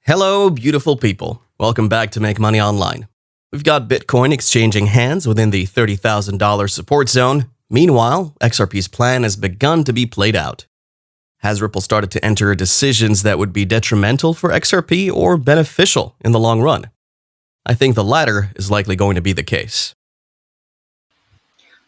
Hello, beautiful people. Welcome back to Make Money Online. We've got Bitcoin exchanging hands within the $30,000 support zone. Meanwhile, XRP's plan has begun to be played out. Has Ripple started to enter decisions that would be detrimental for XRP or beneficial in the long run? I think the latter is likely going to be the case.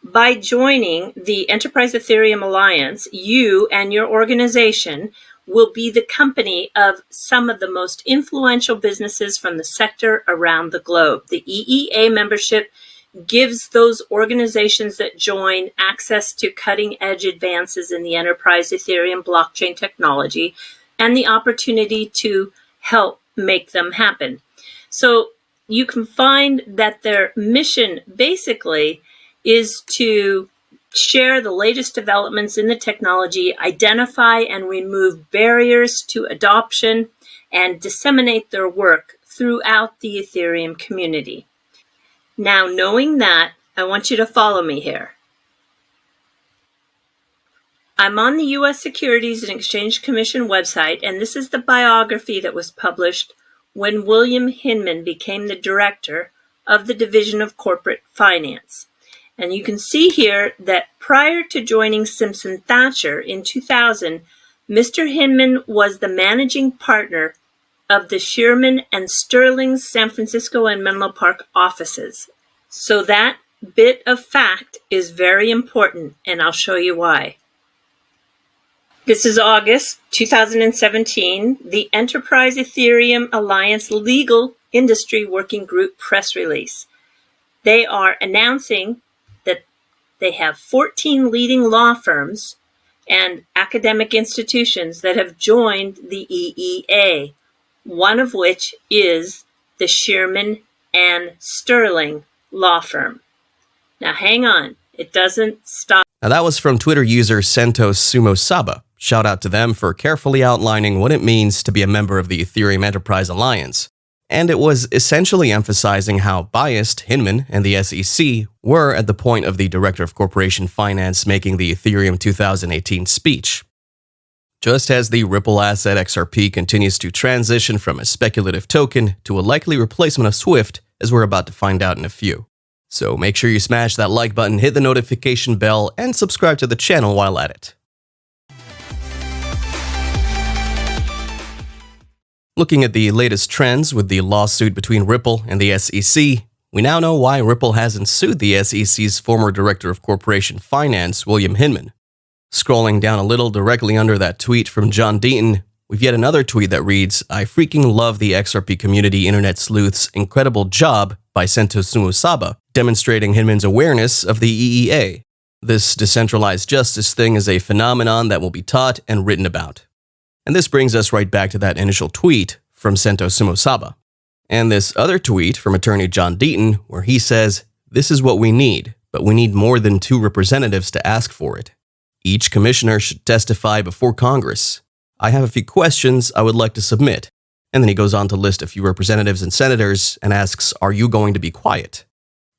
By joining the Enterprise Ethereum Alliance, you and your organization will be the company of some of the most influential businesses from the sector around the globe. The EEA membership gives those organizations that join access to cutting-edge advances in the Enterprise Ethereum blockchain technology and the opportunity to help make them happen. So you can find that their mission basically is to share the latest developments in the technology, identify and remove barriers to adoption, and disseminate their work throughout the Ethereum community. Now, knowing that, I want you to follow me here. I'm on the U.S. Securities and Exchange Commission website, and this is the biography that was published when William Hinman became the director of the Division of Corporate Finance. And you can see here that prior to joining Simpson Thacher in 2000, Mr. Hinman was the managing partner of the Shearman and Sterling's San Francisco and Menlo Park offices. So that bit of fact is very important, and I'll show you why. This is August 2017, the Enterprise Ethereum Alliance Legal Industry Working Group press release. They are announcing that they have 14 leading law firms and academic institutions that have joined the EEA, one of which is the Shearman and Sterling law firm. Now hang on, it doesn't stop. Now that was from Twitter user Sento Sumo Saba. Shout out to them for carefully outlining what it means to be a member of the Ethereum Enterprise Alliance. And it was essentially emphasizing how biased Hinman and the SEC were at the point of the Director of Corporation Finance making the Ethereum 2018 speech. Just as the Ripple asset XRP continues to transition from a speculative token to a likely replacement of Swift, as we're about to find out in a few. So make sure you smash that like button, hit the notification bell, and subscribe to the channel while at it. Looking at the latest trends with the lawsuit between Ripple and the SEC, we now know why Ripple hasn't sued the SEC's former Director of Corporation Finance, William Hinman. Scrolling down a little directly under that tweet from John Deaton, we've yet another tweet that reads, "I freaking love the XRP community internet sleuth's incredible job" by Sento Sumo Saba, demonstrating Hinman's awareness of the EEA. This decentralized justice thing is a phenomenon that will be taught and written about. And this brings us right back to that initial tweet from Sento Sumo Saba. And this other tweet from attorney John Deaton, where he says, "This is what we need, but we need more than 2 representatives to ask for it. Each commissioner should testify before Congress. I have a few questions I would like to submit." And then he goes on to list a few representatives and senators and asks, "Are you going to be quiet?"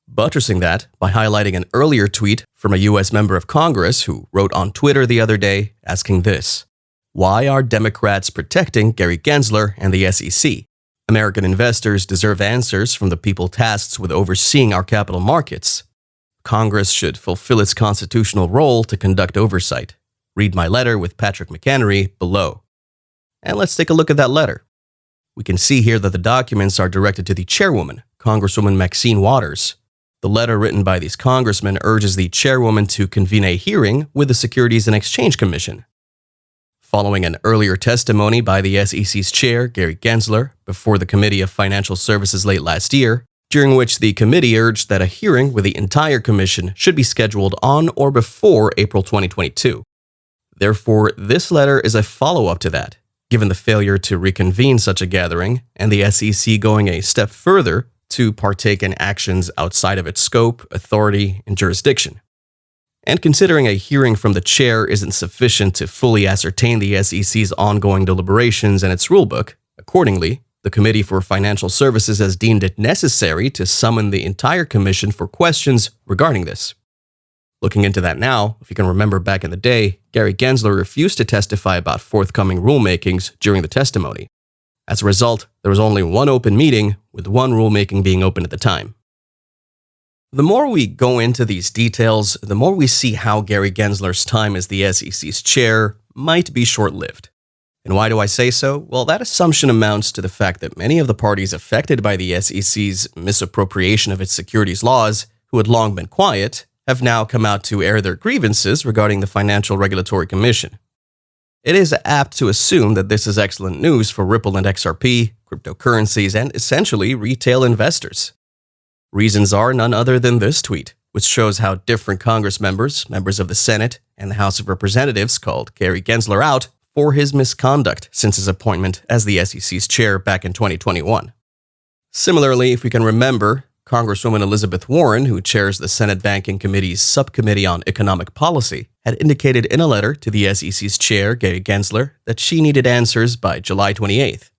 Buttressing that by highlighting an earlier tweet from a U.S. member of Congress who wrote on Twitter the other day asking this: "Why are Democrats protecting Gary Gensler and the SEC? American investors deserve answers from the people tasked with overseeing our capital markets. Congress should fulfill its constitutional role to conduct oversight. Read my letter with Patrick McHenry below." And let's take a look at that letter. We can see here that the documents are directed to the chairwoman, Congresswoman Maxine Waters. The letter written by these congressmen urges the chairwoman to convene a hearing with the Securities and Exchange Commission. Following an earlier testimony by the SEC's chair, Gary Gensler, before the Committee of Financial Services late last year, during which the committee urged that a hearing with the entire commission should be scheduled on or before April 2022. Therefore, this letter is a follow-up to that, given the failure to reconvene such a gathering and the SEC going a step further to partake in actions outside of its scope, authority, and jurisdiction. And considering a hearing from the chair isn't sufficient to fully ascertain the SEC's ongoing deliberations and its rulebook, accordingly, the Committee for Financial Services has deemed it necessary to summon the entire commission for questions regarding this. Looking into that now, if you can remember back in the day, Gary Gensler refused to testify about forthcoming rulemakings during the testimony. As a result, there was only one open meeting, with one rulemaking being open at the time. The more we go into these details, the more we see how Gary Gensler's time as the SEC's chair might be short-lived. And why do I say so? Well, that assumption amounts to the fact that many of the parties affected by the SEC's misappropriation of its securities laws, who had long been quiet, have now come out to air their grievances regarding the Financial Regulatory Commission. It is apt to assume that this is excellent news for Ripple and XRP, cryptocurrencies, and essentially retail investors. Reasons are none other than this tweet, which shows how different Congress members of the Senate, and the House of Representatives called Gary Gensler out for his misconduct since his appointment as the SEC's chair back in 2021. Similarly, if we can remember, Congresswoman Elizabeth Warren, who chairs the Senate Banking Committee's Subcommittee on Economic Policy, had indicated in a letter to the SEC's chair, Gary Gensler, that she needed answers by July 28th.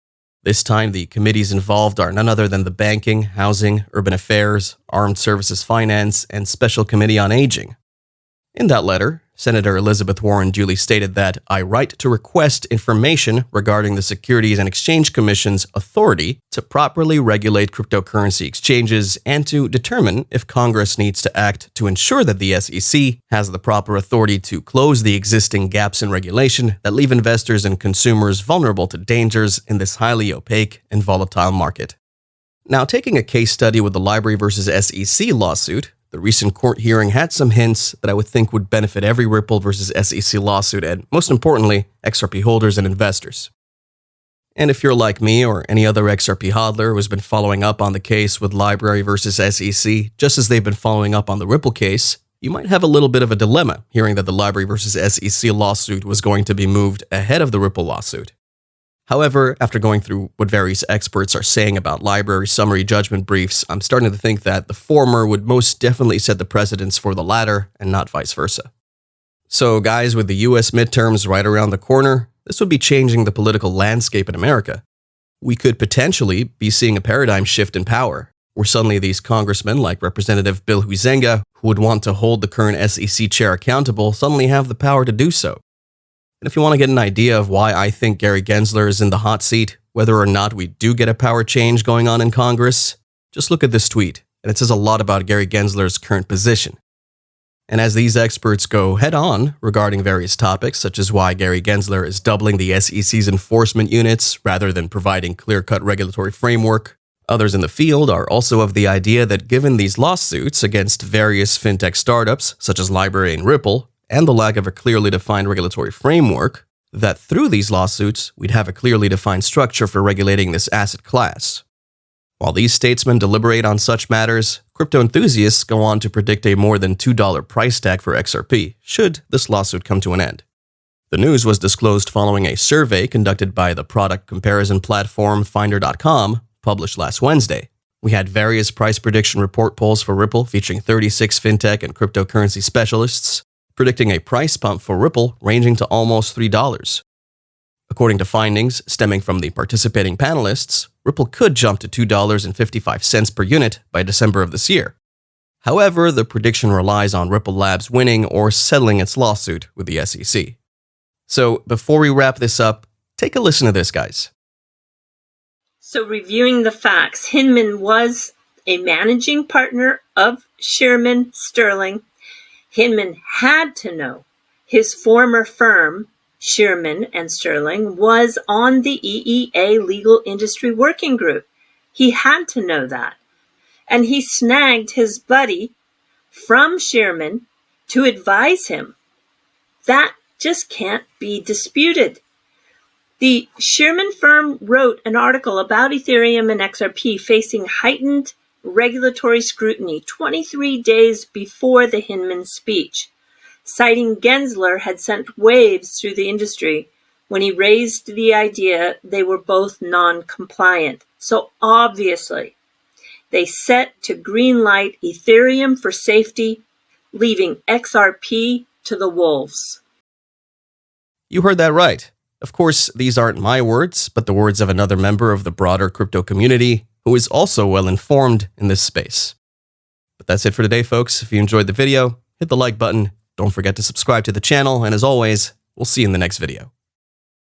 This time, the committees involved are none other than the Banking, Housing, Urban Affairs, Armed Services Finance, and Special Committee on Aging. In that letter, Senator Elizabeth Warren duly stated that I write to request information regarding the Securities and Exchange Commission's authority to properly regulate cryptocurrency exchanges and to determine if Congress needs to act to ensure that the SEC has the proper authority to close the existing gaps in regulation that leave investors and consumers vulnerable to dangers in this highly opaque and volatile market. Now, taking a case study with the Library versus SEC lawsuit, the recent court hearing had some hints that I would think would benefit every Ripple versus SEC lawsuit and, most importantly, XRP holders and investors. And if you're like me or any other XRP hodler who has been following up on the case with Library versus SEC, just as they've been following up on the Ripple case, you might have a little bit of a dilemma hearing that the Library versus SEC lawsuit was going to be moved ahead of the Ripple lawsuit. However, after going through what various experts are saying about library summary judgment briefs, I'm starting to think that the former would most definitely set the precedence for the latter and not vice versa. So guys, with the US midterms right around the corner, this would be changing the political landscape in America. We could potentially be seeing a paradigm shift in power, where suddenly these congressmen like Representative Bill Huizenga, who would want to hold the current SEC chair accountable, suddenly have the power to do so. And if you want to get an idea of why I think Gary Gensler is in the hot seat, whether or not we do get a power change going on in Congress, just look at this tweet, and it says a lot about Gary Gensler's current position. And as these experts go head-on regarding various topics, such as why Gary Gensler is doubling the SEC's enforcement units rather than providing clear-cut regulatory framework, others in the field are also of the idea that given these lawsuits against various fintech startups, such as Library and Ripple, and the lack of a clearly defined regulatory framework, that through these lawsuits, we'd have a clearly defined structure for regulating this asset class. While these statesmen deliberate on such matters, crypto enthusiasts go on to predict a more than $2 price tag for XRP, should this lawsuit come to an end. The news was disclosed following a survey conducted by the product comparison platform Finder.com, published last Wednesday. We had various price prediction report polls for Ripple featuring 36 fintech and cryptocurrency specialists, predicting a price pump for Ripple ranging to almost $3. According to findings stemming from the participating panelists, Ripple could jump to $2.55 per unit by December of this year. However, the prediction relies on Ripple Labs winning or settling its lawsuit with the SEC. So, before we wrap this up, take a listen to this, guys. So, reviewing the facts, Hinman was a managing partner of Shearman Sterling. Hinman had to know his former firm, Shearman and Sterling, was on the EEA Legal Industry Working Group. He had to know that. And he snagged his buddy from Shearman to advise him. That just can't be disputed. The Shearman firm wrote an article about Ethereum and XRP facing heightened regulatory scrutiny 23 days before the Hinman speech, citing Gensler had sent waves through the industry when he raised the idea they were both non-compliant. So obviously, they set to greenlight Ethereum for safety, leaving XRP to the wolves. You heard that right. Of course, these aren't my words, but the words of another member of the broader crypto community who is also well informed in this space. But that's it for today, folks. If you enjoyed the video, hit the like button. Don't forget to subscribe to the channel, and as always, we'll see you in the next video.